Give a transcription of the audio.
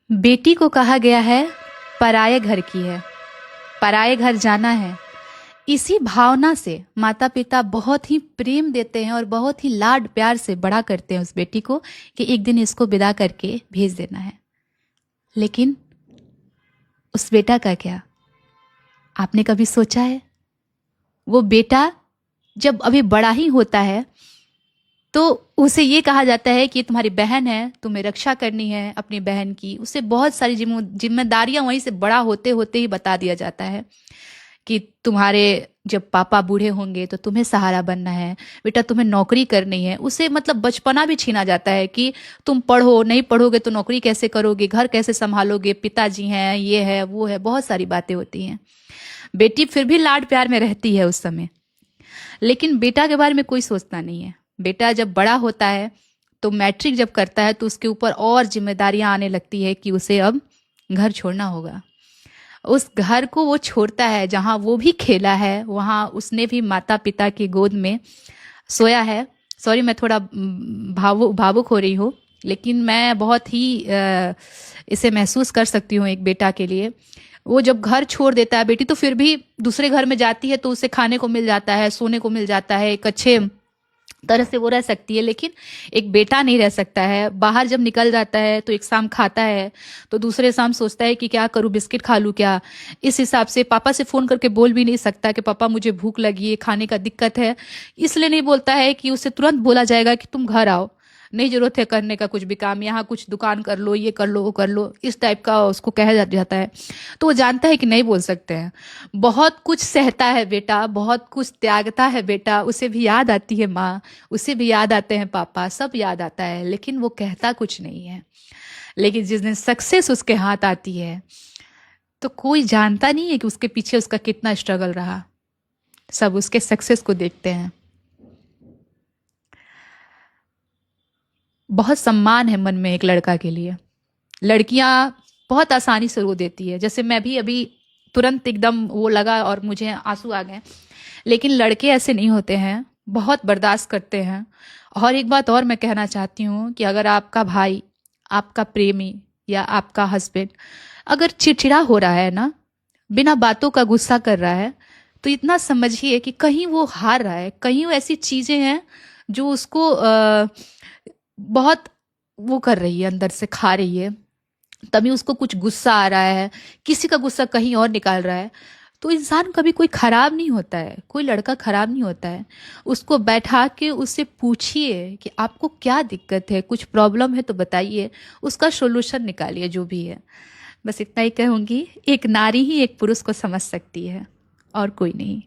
बेटी को कहा गया है पराये घर की है, पराये घर जाना है। इसी भावना से माता पिता बहुत ही प्रेम देते हैं और बहुत ही लाड प्यार से बड़ा करते हैं उस बेटी को कि एक दिन इसको विदा करके भेज देना है। लेकिन उस बेटा का क्या, आपने कभी सोचा है? वो बेटा जब अभी बड़ा ही होता है तो उसे ये कहा जाता है कि तुम्हारी बहन है, तुम्हें रक्षा करनी है अपनी बहन की। उसे बहुत सारी जिम्मेदारियां वहीं से बड़ा होते होते ही बता दिया जाता है कि तुम्हारे जब पापा बूढ़े होंगे तो तुम्हें सहारा बनना है, बेटा तुम्हें नौकरी करनी है। उसे मतलब बचपना भी छीना जाता है कि तुम पढ़ो, नहीं पढ़ोगे तो नौकरी कैसे करोगे, घर कैसे संभालोगे, पिताजी हैं, ये है वो है, बहुत सारी बातें होती हैं। बेटी फिर भी लाड प्यार में रहती है उस समय, लेकिन बेटा के बारे में कोई सोचता नहीं है। बेटा जब बड़ा होता है तो मैट्रिक जब करता है तो उसके ऊपर और जिम्मेदारियां आने लगती है कि उसे अब घर छोड़ना होगा। उस घर को वो छोड़ता है जहां वो भी खेला है, वहां उसने भी माता पिता की गोद में सोया है। सॉरी, मैं थोड़ा भावुक हो रही हूँ, लेकिन मैं बहुत ही इसे महसूस कर सकती हूँ एक बेटा के लिए। वो जब घर छोड़ देता है बेटी तो फिर भी दूसरे घर में जाती है तो उसे खाने को मिल जाता है, सोने को मिल जाता है, एक अच्छे तरह से वो रह सकती है। लेकिन एक बेटा नहीं रह सकता है। बाहर जब निकल जाता है तो एक शाम खाता है तो दूसरे शाम सोचता है कि क्या करूं, बिस्किट खा लूं क्या। इस हिसाब से पापा से फोन करके बोल भी नहीं सकता कि पापा मुझे भूख लगी है, खाने का दिक्कत है। इसलिए नहीं बोलता है कि उसे तुरंत बोला जाएगा कि तुम घर आओ, नहीं जरूरत है करने का कुछ भी काम, यहाँ कुछ दुकान कर लो, ये कर लो, वो कर लो, इस टाइप का उसको कहा जाता है। तो वो जानता है कि नहीं बोल सकते हैं। बहुत कुछ सहता है बेटा, बहुत कुछ त्यागता है बेटा। उसे भी याद आती है माँ, उसे भी याद आते हैं पापा, सब याद आता है, लेकिन वो कहता कुछ नहीं है। लेकिन जिस दिन सक्सेस उसके हाथ आती है तो कोई जानता नहीं है कि उसके पीछे उसका कितना स्ट्रगल रहा। सब उसके सक्सेस को देखते हैं। बहुत सम्मान है मन में एक लड़का के लिए। लड़कियां बहुत आसानी से रो देती है, जैसे मैं भी अभी तुरंत एकदम वो लगा और मुझे आंसू आ गए। लेकिन लड़के ऐसे नहीं होते हैं, बहुत बर्दाश्त करते हैं। और एक बात और मैं कहना चाहती हूँ कि अगर आपका भाई, आपका प्रेमी या आपका हस्बैंड अगर चिड़चिड़ा हो रहा है ना, बिना बातों का गुस्सा कर रहा है, तो इतना समझिए कि कहीं वो हार रहा है, कहीं वो ऐसी चीजें हैं जो उसको बहुत वो कर रही है, अंदर से खा रही है। तभी उसको कुछ गुस्सा आ रहा है, किसी का गुस्सा कहीं और निकाल रहा है। तो इंसान कभी कोई खराब नहीं होता है, कोई लड़का खराब नहीं होता है। उसको बैठा के उससे पूछिए कि आपको क्या दिक्कत है, कुछ प्रॉब्लम है तो बताइए, उसका सोल्यूशन निकालिए जो भी है। बस इतना ही कहूंगी, एक नारी ही एक पुरुष को समझ सकती है और कोई नहीं।